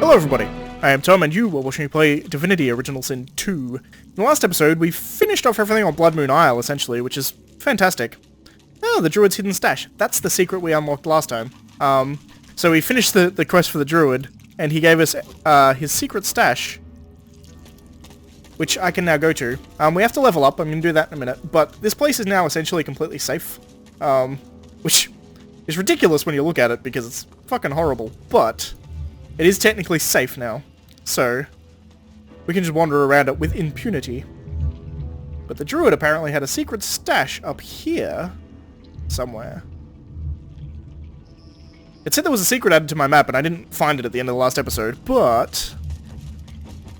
Hello everybody, I am Tom and you are watching me play Divinity Original Sin 2. In the last episode we finished off everything on Blood Moon Isle essentially, which is fantastic. Oh, the Druid's hidden stash. That's the secret we unlocked last time. So we finished the quest for the Druid and he gave us his secret stash, which I can now go to. We have to level up, I'm going to do that in a minute, but this place is now essentially completely safe, which is ridiculous when you look at it because it's fucking horrible, but it is technically safe now, so we can just wander around it with impunity. But the Druid apparently had a secret stash up here somewhere. It said there was a secret added to my map and I didn't find it at the end of the last episode, but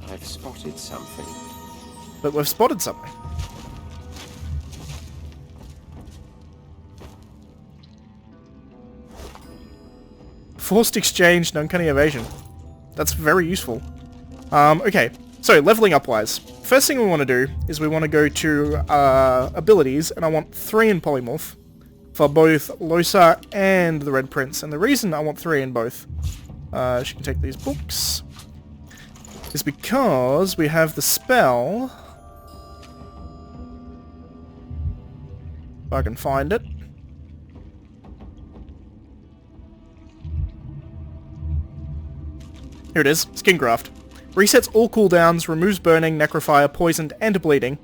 I've spotted something. But we've spotted something. Forced exchange and uncanny evasion. That's very useful. Okay, so leveling up wise. First thing we want to do is we want to go to abilities, and I want 3 in polymorph for both Losa and the Red Prince. And the reason I want 3 in both, she can take these books, is because we have the spell, if I can find it. Here it is, Skin Graft. Resets all cooldowns, removes burning, necrofire, poisoned, and bleeding.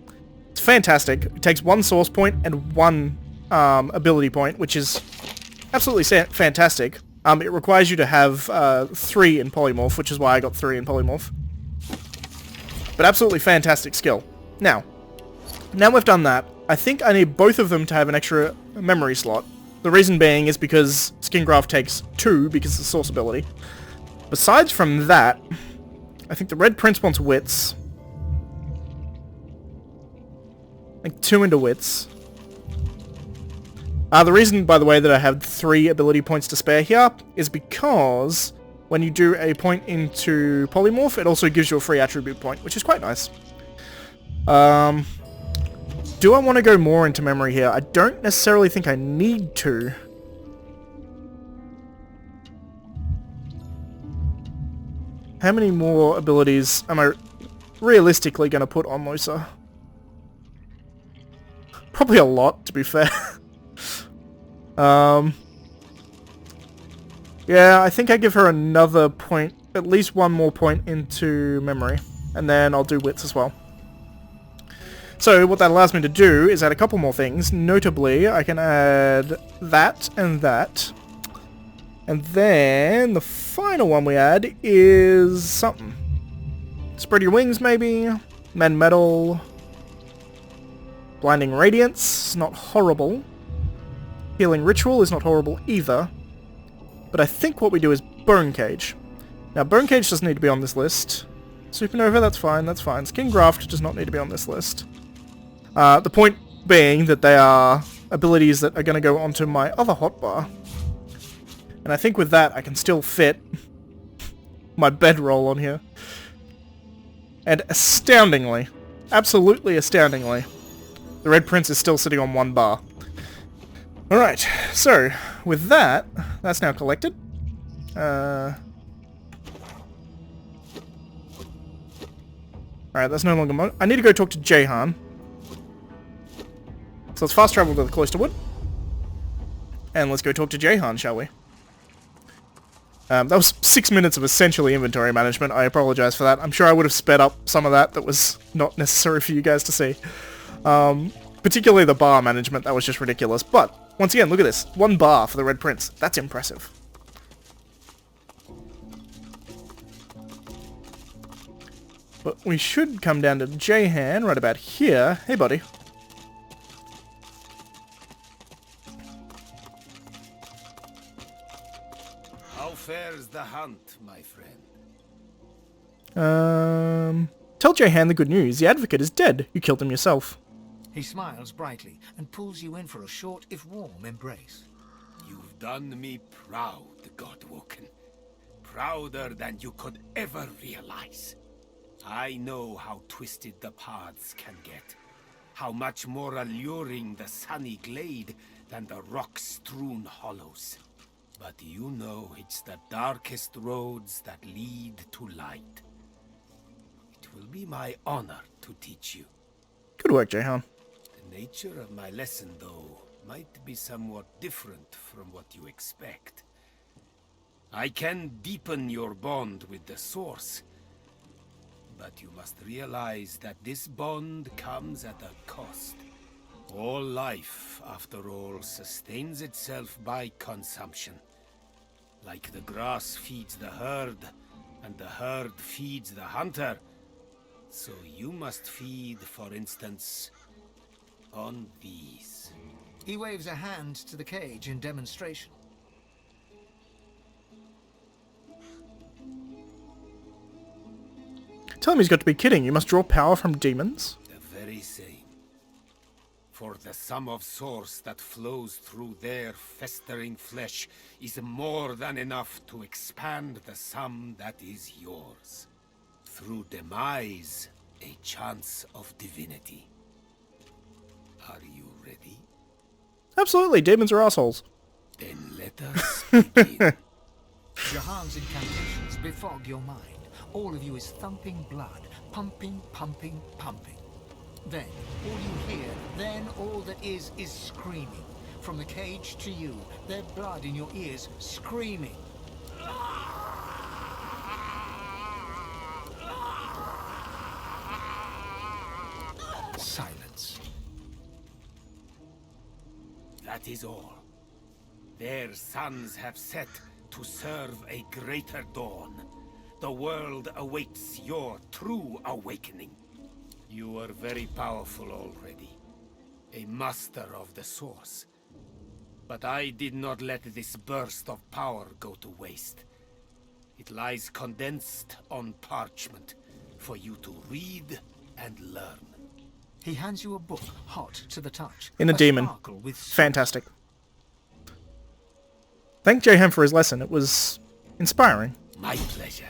It's fantastic. It takes 1 source point and 1 ability point, which is absolutely fantastic. It requires you to have 3 in polymorph, which is why I got 3 in polymorph. But absolutely fantastic skill. Now we've done that, I think I need both of them to have an extra memory slot. The reason being is because Skin Graft takes 2 because it's a source ability. Besides from that, I think the Red Prince wants wits. Like 2 into wits. The reason, by the way, that I have 3 ability points to spare here is because when you do a point into polymorph, it also gives you a free attribute point, which is quite nice. Do I want to go more into memory here? I don't necessarily think I need to. How many more abilities am I realistically going to put on Losa? Probably a lot, to be fair. Yeah, I think I give her another point, at least 1 more point into memory, and then I'll do wits as well. So what that allows me to do is add a couple more things. Notably, I can add that and that. And then the final one we add is something. Spread your wings, maybe. Men metal. Blinding radiance, not horrible. Healing ritual is not horrible either. But I think what we do is bone cage. Now bone cage doesn't need to be on this list. Supernova, that's fine, that's fine. Skin graft does not need to be on this list. The point being that they are abilities that are going to go onto my other hotbar. And I think with that, I can still fit my bedroll on here. And astoundingly, absolutely astoundingly, the Red Prince is still sitting on 1 bar. Alright, so, with that, that's now collected. Alright, that's no longer... I need to go talk to Jahan. So let's fast travel to the Cloister Wood. And let's go talk to Jahan, shall we? That was 6 minutes of essentially inventory management. I apologize for that. I'm sure I would have sped up some of that was not necessary for you guys to see. Particularly the bar management, that was just ridiculous. But, once again, look at this. 1 bar for the Red Prince. That's impressive. But we should come down to Jahan right about here. Hey, buddy. How fares the hunt, my friend? Tell Jahan the good news. The Advocate is dead. You killed him yourself. He smiles brightly and pulls you in for a short, if warm, embrace. You've done me proud, Godwoken. Prouder than you could ever realize. I know how twisted the paths can get. How much more alluring the sunny glade than the rock-strewn hollows. But you know it's the darkest roads that lead to light. It will be my honor to teach you. Good work, Jahan. The nature of my lesson, though, might be somewhat different from what you expect. I can deepen your bond with the Source, but you must realize that this bond comes at a cost. All life, after all, sustains itself by consumption. Like the grass feeds the herd, and the herd feeds the hunter, so you must feed, for instance, on these. He waves a hand to the cage in demonstration. Tell him he's got to be kidding. You must draw power from demons? The very same. For the sum of source that flows through their festering flesh is more than enough to expand the sum that is yours. Through demise, a chance of divinity. Are you ready? Absolutely, demons are assholes. Then let us begin. Jahan's incantations befog your mind. All of you is thumping blood, pumping, pumping, pumping. Then, all you hear, then all that is screaming. From the cage to you, their blood in your ears, screaming. Silence. That is all. Their suns have set to serve a greater dawn. The world awaits your true awakening. You are very powerful already. A master of the Source. But I did not let this burst of power go to waste. It lies condensed on parchment for you to read and learn. He hands you a book, hot to the touch. In a demon. sparkle with Fantastic. Thank Jahan for his lesson. It was inspiring. My pleasure.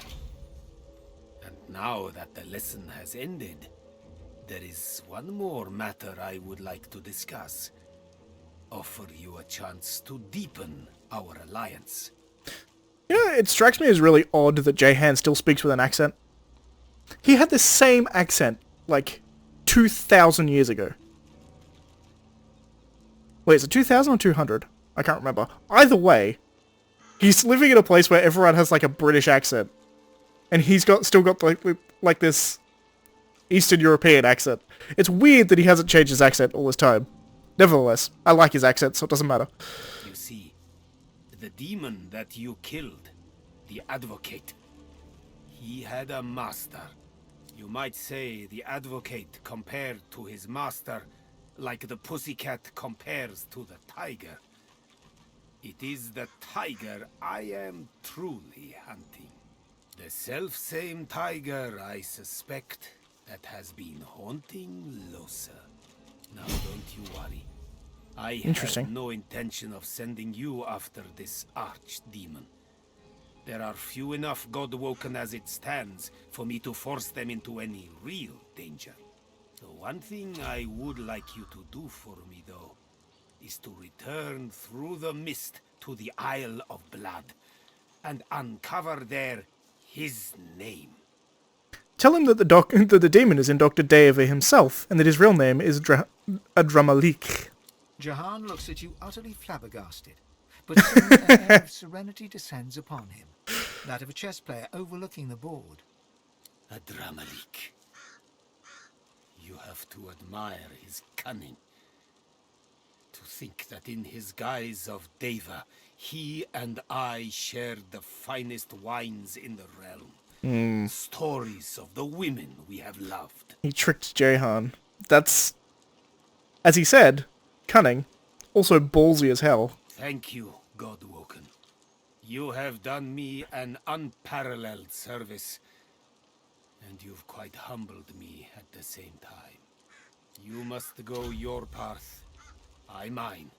And now that the lesson has ended, there is one more matter I would like to discuss. Offer you a chance to deepen our alliance. You know, it strikes me as really odd that Jahan still speaks with an accent. He had the same accent, like, 2,000 years ago. Wait, is it 2,000 or 200? I can't remember. Either way, he's living in a place where everyone has, like, a British accent. And he's still got, like this Eastern European accent. It's weird that he hasn't changed his accent all this time. Nevertheless, I like his accent, so it doesn't matter. You see, the demon that you killed, the Advocate, he had a master. You might say the Advocate compared to his master, like the pussycat compares to the tiger. It is the tiger I am truly hunting. The self-same tiger, I suspect, that has been haunting Losa. Now don't you worry. I have no intention of sending you after this archdemon. There are few enough God-woken as it stands for me to force them into any real danger. The one thing I would like you to do for me, though, is to return through the mist to the Isle of Blood and uncover there his name. Tell him that the demon is in Dr. Daeva himself, and that his real name is Adramalik. Jahan looks at you utterly flabbergasted, but soon an air of serenity descends upon him, that of a chess player overlooking the board. Adramalik. You have to admire his cunning. To think that in his guise of Deva, he and I shared the finest wines in the realm. Stories of the women we have loved. He tricked Jahan. That's, as he said, cunning. Also ballsy as hell. Thank you, Godwoken. You have done me an unparalleled service, and you've quite humbled me at the same time. You must go your path, I mine,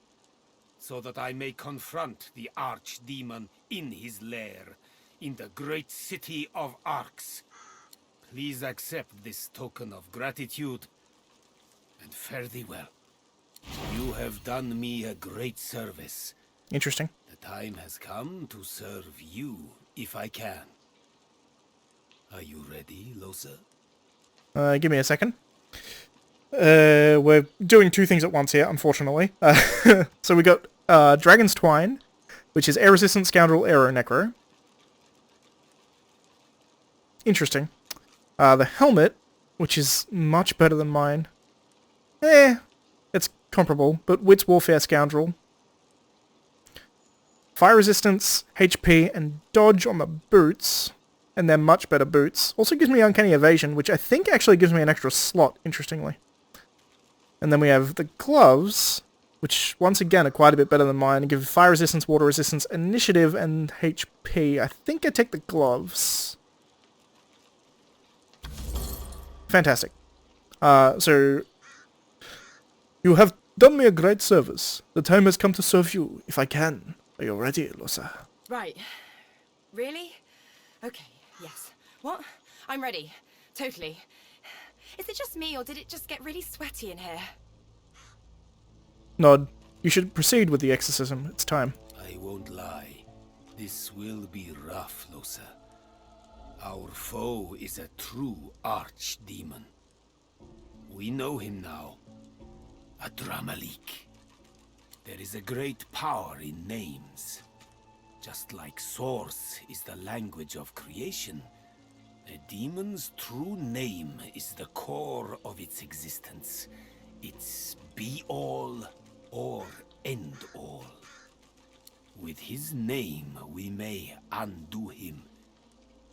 so that I may confront the archdemon in his lair, in the great city of Arx. Please accept this token of gratitude, and fare thee well. You have done me a great service, Interesting. The time has come to serve you, if I can. Are you ready, Losa? Give me a second. We're doing two things at once here, unfortunately. So we got Dragon's Twine, which is air-resistant Scoundrel Aero Necro. Interesting. The Helmet, which is much better than mine. It's comparable, but Wits Warfare Scoundrel. Fire resistance, HP, and dodge on the boots, and they're much better boots. Also gives me Uncanny Evasion, which I think actually gives me an extra slot, interestingly. And then we have the gloves, which once again are quite a bit better than mine, and give fire resistance, water resistance, initiative, and HP. I think I take the gloves. Fantastic. So, you have done me a great service. The time has come to serve you, if I can. Are you ready, Losa? Right. Really? Okay, yes. What? I'm ready. Totally. Is it just me, or did it just get really sweaty in here? Nod. You should proceed with the exorcism. It's time. I won't lie. This will be rough, Losa. Our foe is a true archdemon. We know him now. A Dramalik. There is a great power in names. Just like Source is the language of creation, a demon's true name is the core of its existence. It's be-all or end-all. With his name, we may undo him.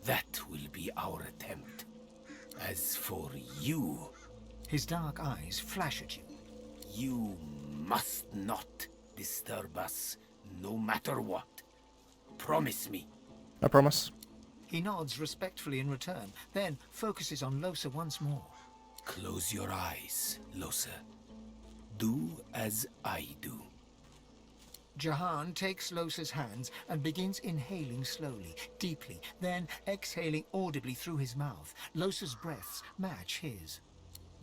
That will be our attempt. As for you... His dark eyes flash at you. You must not disturb us, no matter what. Promise me. I promise. He nods respectfully in return, then focuses on Losa once more. Close your eyes, Losa. Do as I do. Jahan takes Losa's hands and begins inhaling slowly, deeply, then exhaling audibly through his mouth. Losa's breaths match his.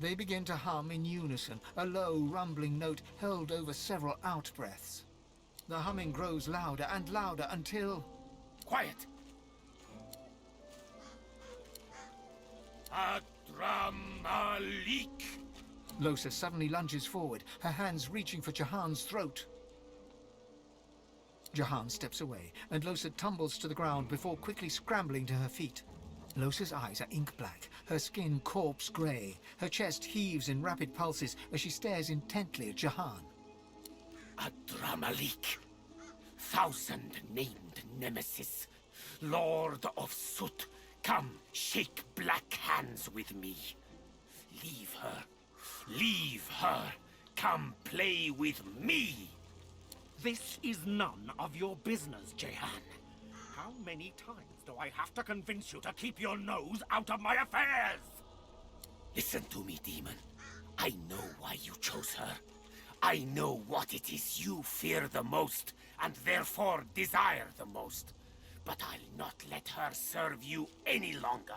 They begin to hum in unison, a low, rumbling note held over several out-breaths. The humming grows louder and louder until... Quiet! Adramalik! Losa suddenly lunges forward, her hands reaching for Jahan's throat. Jahan steps away, and Losa tumbles to the ground before quickly scrambling to her feet. Losa's eyes are ink black, her skin corpse grey. Her chest heaves in rapid pulses as she stares intently at Jahan. Adramalik, thousand-named nemesis, Lord of Soot, come shake black hands with me. Leave her. Leave her. Come play with me. This is none of your business, Jahan. How many times do I have to convince you to keep your nose out of my affairs? Listen to me, demon. I know why you chose her. I know what it is you fear the most, and therefore desire the most. But I'll not let her serve you any longer.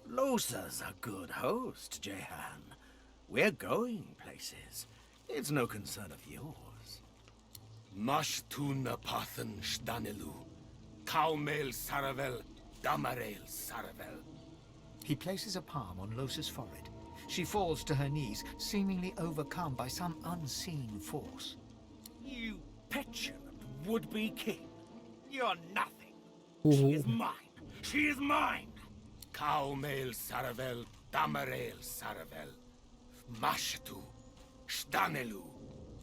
Losa's a good host, Jahan. We're going places. It's no concern of yours. Mashtuna Pathan Shdanelu, Kaumel Saravel, Damarel Saravel. He places a palm on Losa's forehead. She falls to her knees, seemingly overcome by some unseen force. You petulant would-be king. You're nothing. Ooh. She is mine. She is mine. Kaumel Saravel, Damarel Saravel, Mashtu Shdanelu.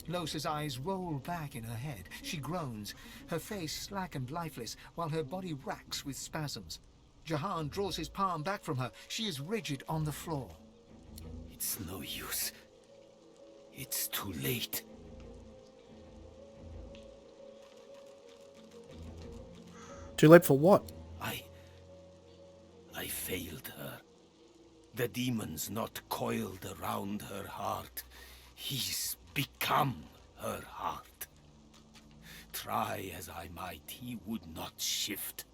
Losa's eyes roll back in her head. She groans, her face slack and lifeless, while her body racks with spasms. Jahan draws his palm back from her. She is rigid on the floor. It's no use. It's too late. Too late for what? I failed her. The demon's not coiled around her heart. He's become her heart. Try as I might, he would not shift.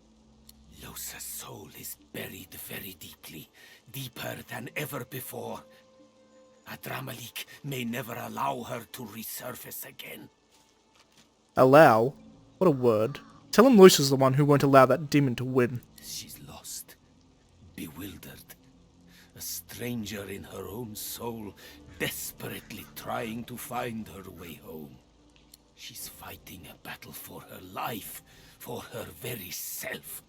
Losa's soul is buried very deeply, deeper than ever before. Adramalik may never allow her to resurface again. Allow? What a word. Tell him Lucia's the one who won't allow that demon to win. She's lost, bewildered, a stranger in her own soul, desperately trying to find her way home. She's fighting a battle for her life, for her very self.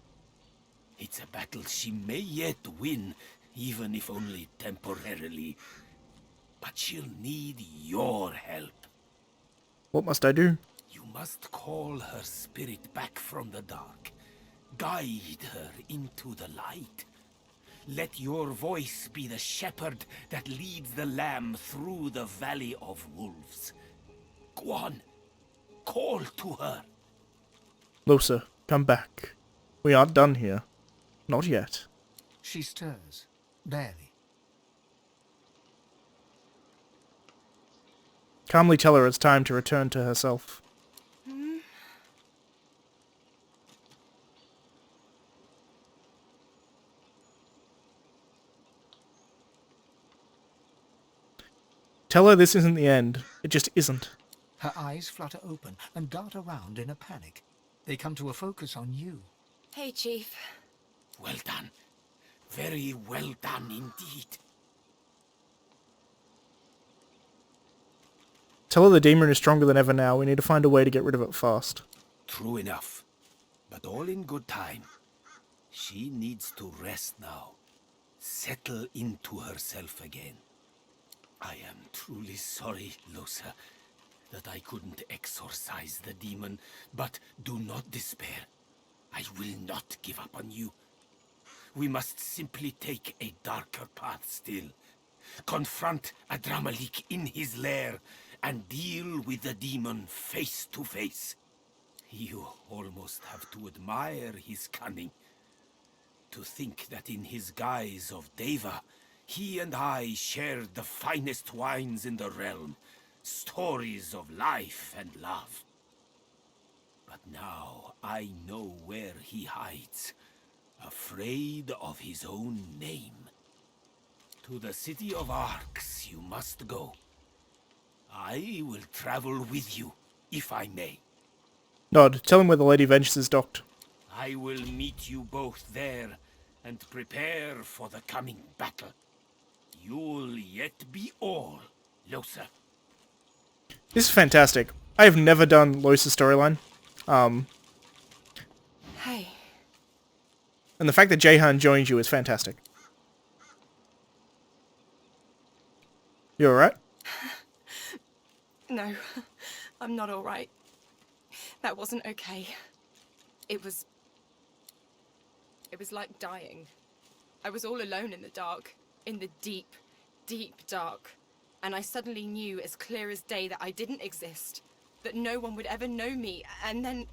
It's a battle she may yet win, even if only temporarily. But she'll need your help. What must I do? You must call her spirit back from the dark. Guide her into the light. Let your voice be the shepherd that leads the lamb through the valley of wolves. Go on. Call to her. Losa, come back. We aren't done here. Not yet. She stirs, barely. Calmly tell her it's time to return to herself. Tell her this isn't the end. It just isn't. Her eyes flutter open and dart around in a panic. They come to a focus on you. Hey, Chief. Well done. Very well done indeed. Tell her the demon is stronger than ever now. We need to find a way to get rid of it fast. True enough. But all in good time. She needs to rest now. Settle into herself again. I am truly sorry, Losa, that I couldn't exorcise the demon, but do not despair. I will not give up on you. We must simply take a darker path still. Confront Adramalik in his lair and deal with the demon face to face. You almost have to admire his cunning. To think that in his guise of Deva, he and I shared the finest wines in the realm, stories of life and love. But now I know where he hides, afraid of his own name. To the city of Arx you must go. I will travel with you, if I may. Nod, tell him where the Lady Vengeance is docked. I will meet you both there and prepare for the coming battle. You'll yet be all, Losa. This is fantastic. I have never done Losa's storyline. Hey. And the fact that Jahan joins you is fantastic. You alright? No, I'm not alright. That wasn't okay. It was like dying. I was all alone in the dark. In the deep, deep dark. And I suddenly knew as clear as day that I didn't exist. That no one would ever know me. And then...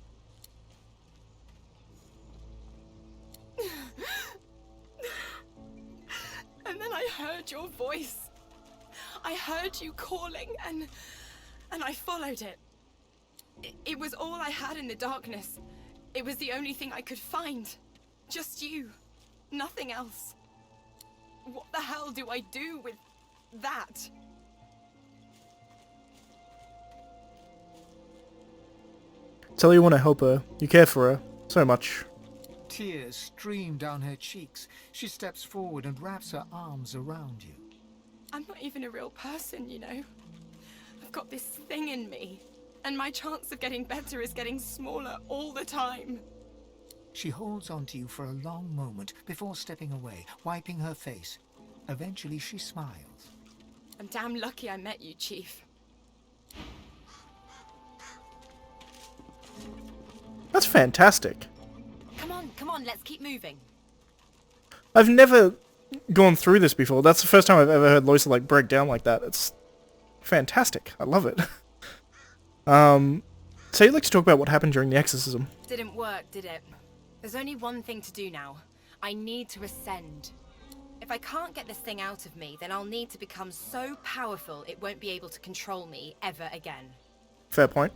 and then I heard your voice. I heard you calling and I followed it. It was all I had in the darkness. It was the only thing I could find. Just you. Nothing else. What the hell do I do with that? Tell her you want to help her. You care for her. So much. Tears stream down her cheeks. She steps forward and wraps her arms around you. I'm not even a real person, you know. I've got this thing in me. And my chance of getting better is getting smaller all the time. She holds onto you for a long moment before stepping away, wiping her face. Eventually she smiles. I'm damn lucky I met you, Chief. That's fantastic. Come on, let's keep moving. I've never gone through this before. That's the first time I've ever heard Loisa like break down like that. It's fantastic. I love it. So you'd like to talk about what happened during the exorcism? Didn't work, did it? There's only one thing to do now. I need to ascend. If I can't get this thing out of me, then I'll need to become so powerful it won't be able to control me ever again. Fair point.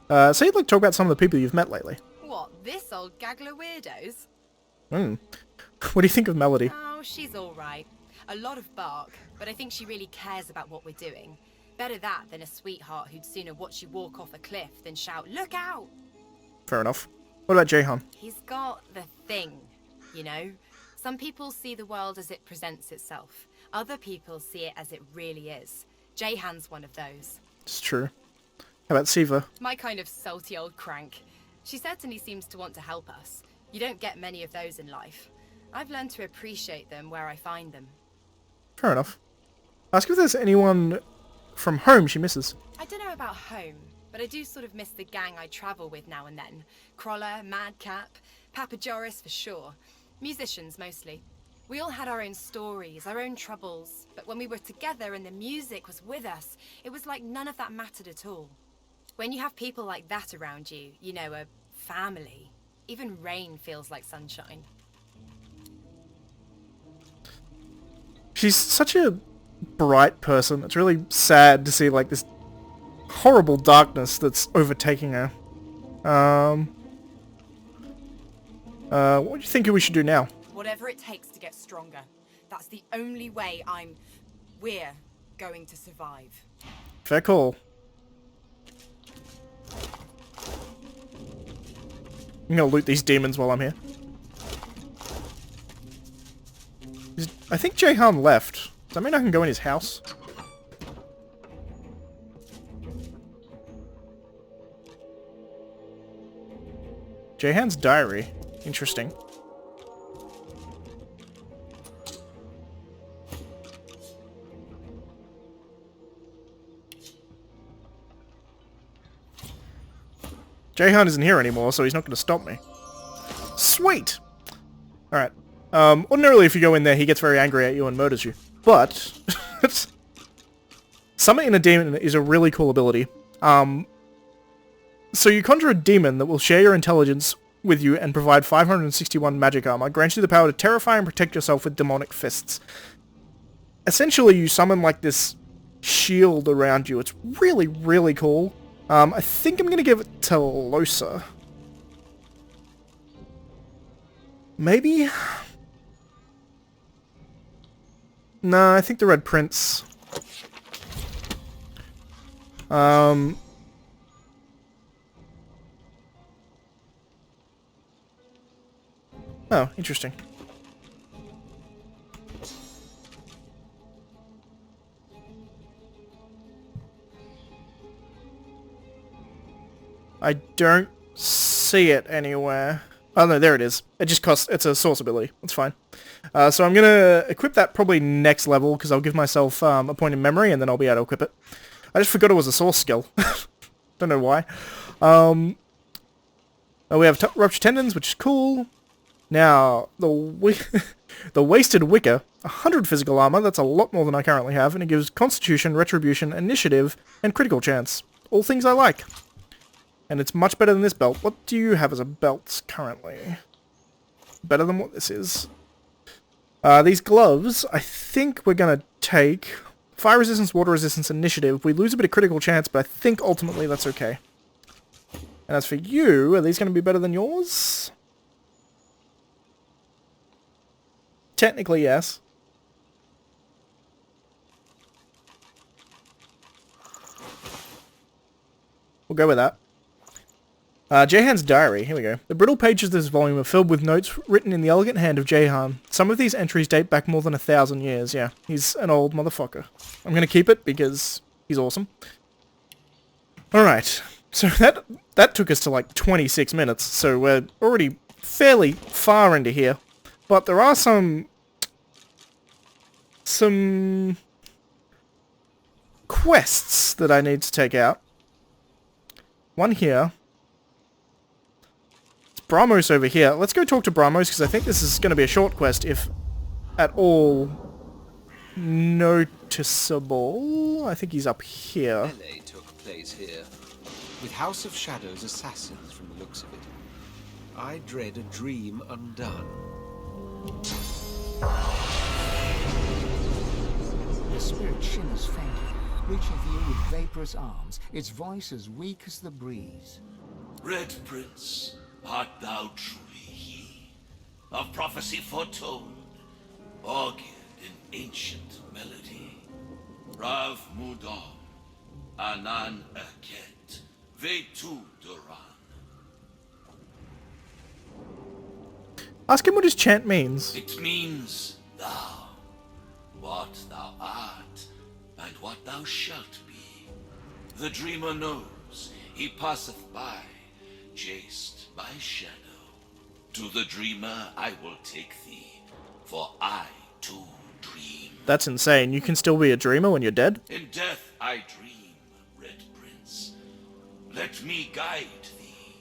So you'd like to talk about some of the people you've met lately? What, this old gaggle of weirdos? What do you think of Melody? Oh, she's alright. A lot of bark, but I think she really cares about what we're doing. Better that than a sweetheart who'd sooner watch you walk off a cliff than shout, "Look out!" Fair enough. What about Jahan? He's got the thing, you know? Some people see the world as it presents itself. Other people see it as it really is. Jahan's one of those. It's true. How about Siva? My kind of salty old crank. She certainly seems to want to help us. You don't get many of those in life. I've learned to appreciate them where I find them. Fair enough. Ask if there's anyone from home she misses. I don't know about home, but I do sort of miss the gang I travel with now and then. Crawler, Madcap, Papa Joris for sure. Musicians mostly. We all had our own stories, our own troubles, but when we were together and the music was with us, it was like none of that mattered at all. When you have people like that around you, you know, a family, even rain feels like sunshine. She's such a bright person. It's really sad to see like this horrible darkness that's overtaking her. What do you think we should do now? Whatever it takes to get stronger. That's the only way we're going to survive. Fair call. I'm gonna loot these demons while I'm here. I think Jahan left. Does that mean I can go in his house? Jahan's diary. Interesting. Jahan isn't here anymore, so he's not going to stop me. Sweet! Alright. Ordinarily if you go in there, he gets very angry at you and murders you. But, summoning a demon is a really cool ability. So you conjure a demon that will share your intelligence with you and provide 561 magic armor, grants you the power to terrify and protect yourself with demonic fists. Essentially, you summon like this shield around you. It's really, really cool. I think I'm going to give it to Losa. Maybe? No, I think the Red Prince. Oh, interesting. I don't see it anywhere. Oh no, there it is. It just costs, it's a source ability. That's fine. So I'm gonna equip that probably next level, because I'll give myself a point in memory, and then I'll be able to equip it. I just forgot it was a source skill. Don't know why. We have Ruptured Tendons, which is cool. Now, the Wasted Wicker, 100 physical armor, that's a lot more than I currently have, and it gives Constitution, Retribution, Initiative, and Critical Chance. All things I like. And it's much better than this belt. What do you have as a belt currently? Better than what this is. These gloves, I think we're going to take Fire Resistance, Water Resistance, Initiative. We lose a bit of Critical Chance, but I think ultimately that's okay. And as for you, are these going to be better than yours? Technically, yes. We'll go with that. Jahan's diary. Here we go. The brittle pages of this volume are filled with notes written in the elegant hand of Jahan. Some of these entries date back more than 1,000 years. Yeah, he's an old motherfucker. I'm going to keep it because he's awesome. Alright. So that took us to like 26 minutes. So we're already fairly far into here. But there are some quests that I need to take out. One here. It's Brahmos over here. Let's go talk to Brahmos, because I think this is going to be a short quest, if at all noticeable. I think he's up here. Melee took place here, with House of Shadows assassins from the looks of it. I dread a dream undone. The spirit shimmers faintly, reaching for you with vaporous arms, its voice as weak as the breeze. Red Prince, art thou truly he, of prophecy foretold, augured in ancient melody? Rav Mudon, Anan Eket, Vetu Duran. Ask him what his chant means. It means thou, what thou art, and what thou shalt be. The dreamer knows, he passeth by, chased by shadow. To the dreamer I will take thee, for I too dream. That's insane. You can still be a dreamer when you're dead? In death I dream, Red Prince. Let me guide thee.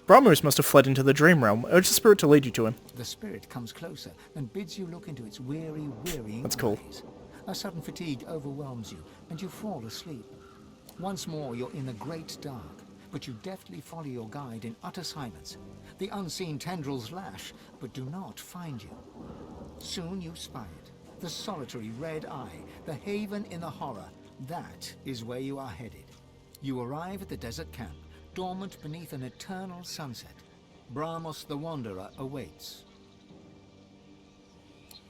Brahmos must have fled into the dream realm. Urge the spirit to lead you to him. The spirit comes closer and bids you look into its weary, wearying That's cool. eyes. A sudden fatigue overwhelms you, and you fall asleep. Once more, you're in the great dark, but you deftly follow your guide in utter silence. The unseen tendrils lash, but do not find you. Soon you spy it. The solitary red eye, the haven in the horror. That is where you are headed. You arrive at the desert camp, dormant beneath an eternal sunset. Brahmos the Wanderer awaits.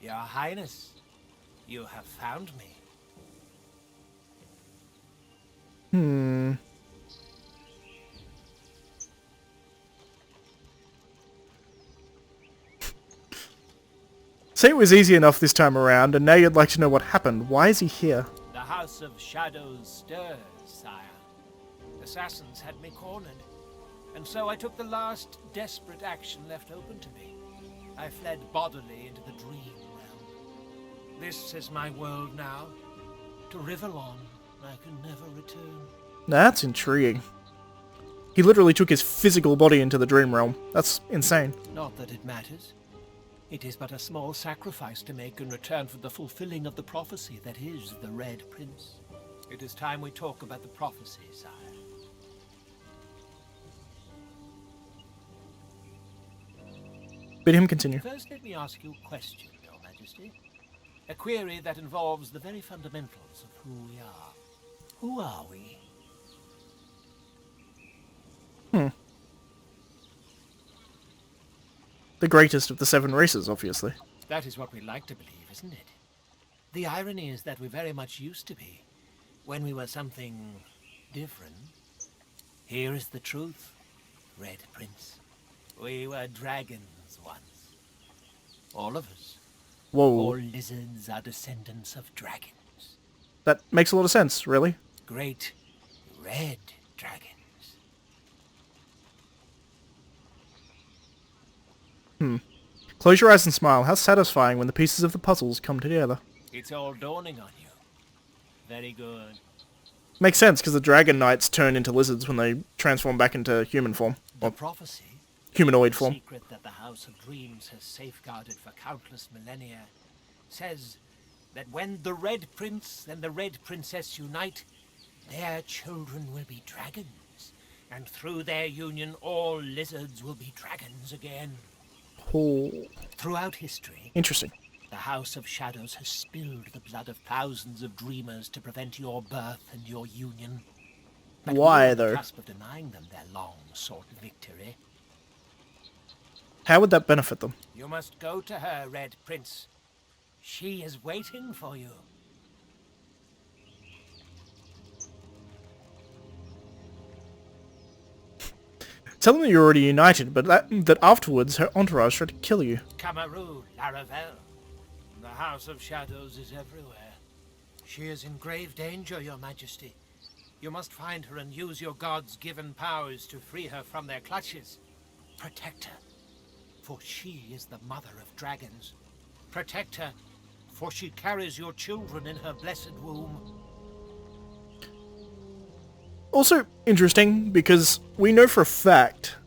Your Highness, you have found me. Say it was easy enough this time around, and now you'd like to know what happened. Why is he here? The House of Shadows stirs, sire. Assassins had me cornered, and so I took the last desperate action left open to me. I fled bodily into the dream realm. This is my world now. To Rivalon, I can never return. That's intriguing. He literally took his physical body into the dream realm. That's insane. Not that it matters. It is but a small sacrifice to make in return for the fulfilling of the prophecy that is the Red Prince. It is time we talk about the prophecy, sire. Bid him continue. First, let me ask you a question, Your Majesty. A query that involves the very fundamentals of who we are. Who are we? The greatest of the 7 races, obviously. That is what we like to believe, isn't it? The irony is that we very much used to be, when we were something different. Here is the truth, Red Prince. We were dragons once. All of us. Whoa. All lizards are descendants of dragons. That makes a lot of sense, really. Great red dragons. Close your eyes and smile. How satisfying when the pieces of the puzzles come together. It's all dawning on you. Very good. Makes sense, because the Dragon Knights turn into lizards when they transform back into human form. The Or prophecy, humanoid the form. secret that the House of Dreams has safeguarded for countless millennia, says that when the Red Prince and the Red Princess unite, their children will be dragons, and through their union all lizards will be dragons again. Oh, Throughout history, interesting. the House of Shadows has spilled the blood of thousands of dreamers to prevent your birth and your union. But Why, we are on the though? cusp of denying them their long-sought victory. How would that benefit them? You must go to her, Red Prince. She is waiting for you. Tell them that you're already united, but that afterwards her entourage tried to kill you. Camarou, Laravel. The House of Shadows is everywhere. She is in grave danger, Your Majesty. You must find her and use your gods' given powers to free her from their clutches. Protect her, for she is the mother of dragons. Protect her, for she carries your children in her blessed womb. Also interesting, because we know for a fact,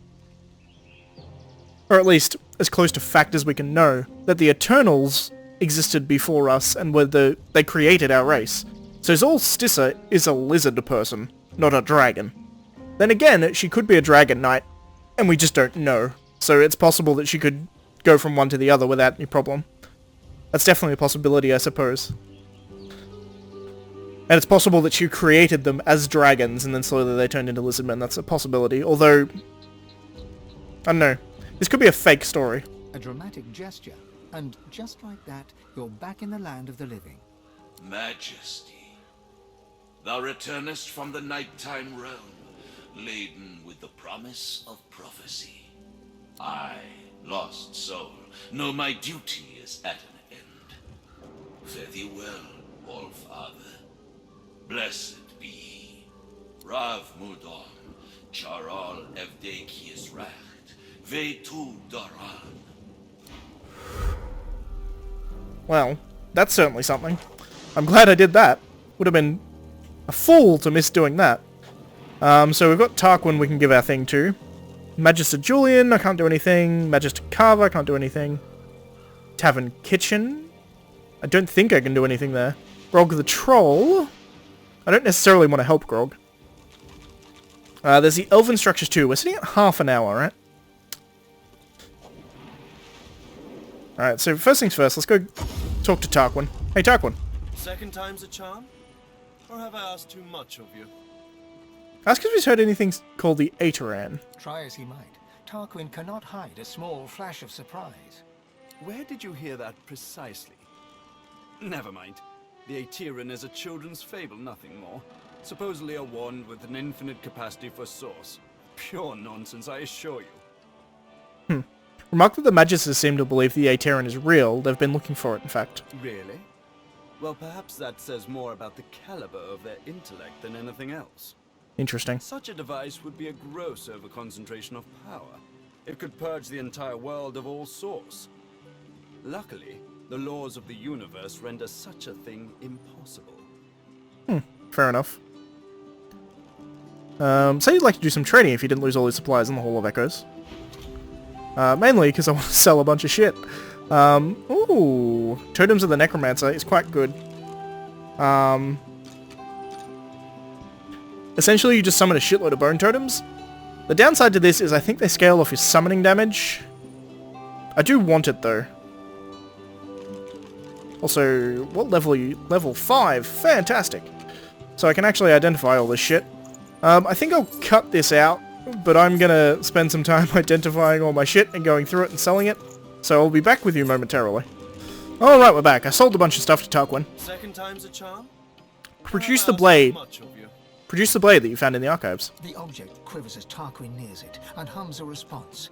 or at least as close to fact as we can know, that the Eternals existed before us and they created our race. So Zol Stissa is a lizard person, not a dragon. Then again, she could be a dragon knight, and we just don't know. So it's possible that she could go from one to the other without any problem. That's definitely a possibility, I suppose. And it's possible that she created them as dragons and then slowly they turned into lizardmen. That's a possibility. Although, I don't know. This could be a fake story. A dramatic gesture, and just like that, you're back in the land of the living. Majesty, thou returnest from the nighttime realm, laden with the promise of prophecy. I, lost soul, know my duty is at an end. Fare thee well, All-Father. Blessed be he. Rav Mudon, Charal Evdekius Racht, Vetu Daran. Well, that's certainly something. I'm glad I did that. Would have been a fool to miss doing that. So we've got Tarquin we can give our thing to. Magister Julian, I can't do anything. Magister Carver, I can't do anything. Tavern Kitchen, I don't think I can do anything there. Grog the Troll, I don't necessarily want to help Grog. There's the Elven Structures too. We're sitting at half an hour, right? Alright, so first things first, let's go talk to Tarquin. Hey, Tarquin. Second time's a charm? Or have I asked too much of you? Ask if he's heard anything called the Ateran. Try as he might, Tarquin cannot hide a small flash of surprise. Where did you hear that precisely? Never mind. The Aeteran is a children's fable, nothing more. Supposedly a wand with an infinite capacity for source. Pure nonsense, I assure you. Remark that the Magisters seem to believe the Aeteran is real. They've been looking for it, in fact. Really? Well, perhaps that says more about the caliber of their intellect than anything else. Interesting. Such a device would be a gross overconcentration of power. It could purge the entire world of all source. Luckily, the laws of the universe render such a thing impossible. Fair enough. Say you'd like to do some trading if you didn't lose all your supplies in the Hall of Echoes. Mainly because I want to sell a bunch of shit. Ooh, Totems of the Necromancer is quite good. Essentially, you just summon a shitload of bone totems. The downside to this is I think they scale off your summoning damage. I do want it, though. Also, what level are you? Level 5. Fantastic. So I can actually identify all this shit. I think I'll cut this out, but I'm gonna spend some time identifying all my shit and going through it and selling it. So I'll be back with you momentarily. Alright, we're back. I sold a bunch of stuff to Tarquin. Second time's a charm? Produce the blade. Much of you. Produce the blade that you found in the archives. The object quivers as Tarquin nears it and hums a response.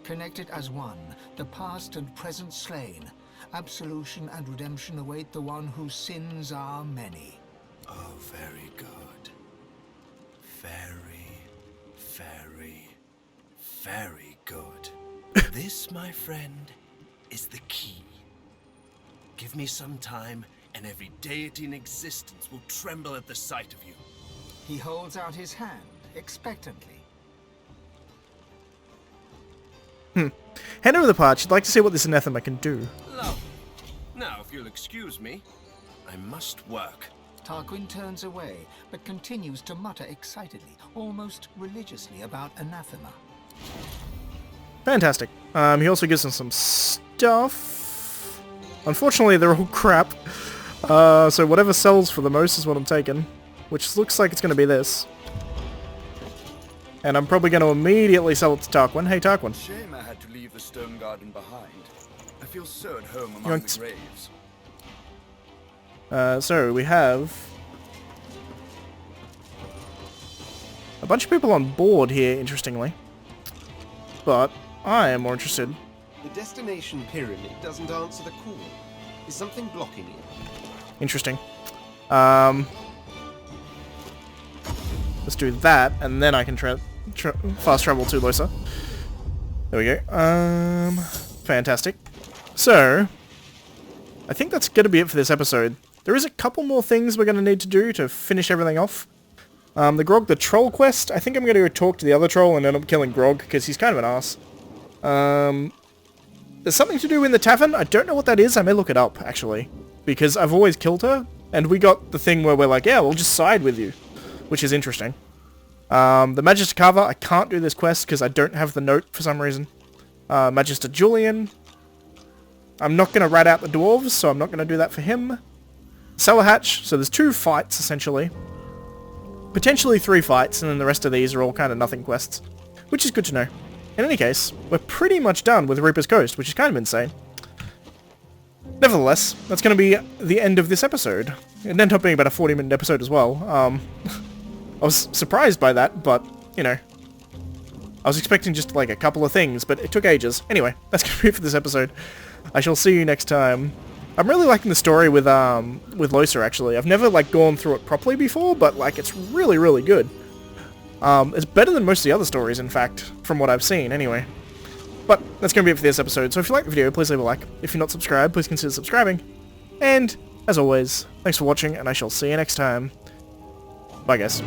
Connected as one, the past and present slain. Absolution and redemption await the one whose sins are many. Oh, very good. Very, very, very good. This, my friend, is the key. Give me some time, and every deity in existence will tremble at the sight of you. He holds out his hand, expectantly. Hand over the part. You'd like to see what this anathema can do. Lovely. Now, if you'll excuse me, I must work. Tarquin turns away, but continues to mutter excitedly, almost religiously, about anathema. Fantastic. He also gives us some stuff. Unfortunately, they're all crap. So whatever sells for the most is what I'm taking. Which looks like it's going to be this. And I'm probably going to immediately sell it to Tarquin. Hey, Tarquin. Shame I had to leave the stone garden behind. I feel so at home among the graves. So we have a bunch of people on board here, interestingly. But I am more interested. The destination pyramid doesn't answer the call. Is something blocking it? Interesting. Let's do that, and then I can fast travel to Losa. There we go. Fantastic. So, I think that's going to be it for this episode. There is a couple more things we're going to need to do to finish everything off. The Grog the Troll quest, I think I'm going to go talk to the other troll and end up killing Grog, because he's kind of an ass. There's something to do in the tavern. I don't know what that is. I may look it up, actually. Because I've always killed her, and we got the thing where we're like, yeah, we'll just side with you. Which is interesting. The Magister Carver, I can't do this quest because I don't have the note for some reason. Magister Julian. I'm not going to rat out the dwarves, so I'm not going to do that for him. Cellar Hatch, so there's 2 fights, essentially. Potentially 3 fights, and then the rest of these are all kind of nothing quests. Which is good to know. In any case, we're pretty much done with Reaper's Coast, which is kind of insane. Nevertheless, that's going to be the end of this episode. It ended up being about a 40-minute episode as well. I was surprised by that, but, you know, I was expecting just, like, a couple of things, but it took ages. Anyway, that's going to be it for this episode. I shall see you next time. I'm really liking the story with Losa, actually. I've never, like, gone through it properly before, but, like, it's really, really good. It's better than most of the other stories, in fact, from what I've seen, anyway. But that's going to be it for this episode, so if you like the video, please leave a like. If you're not subscribed, please consider subscribing. And, as always, thanks for watching, and I shall see you next time. Bye, guys.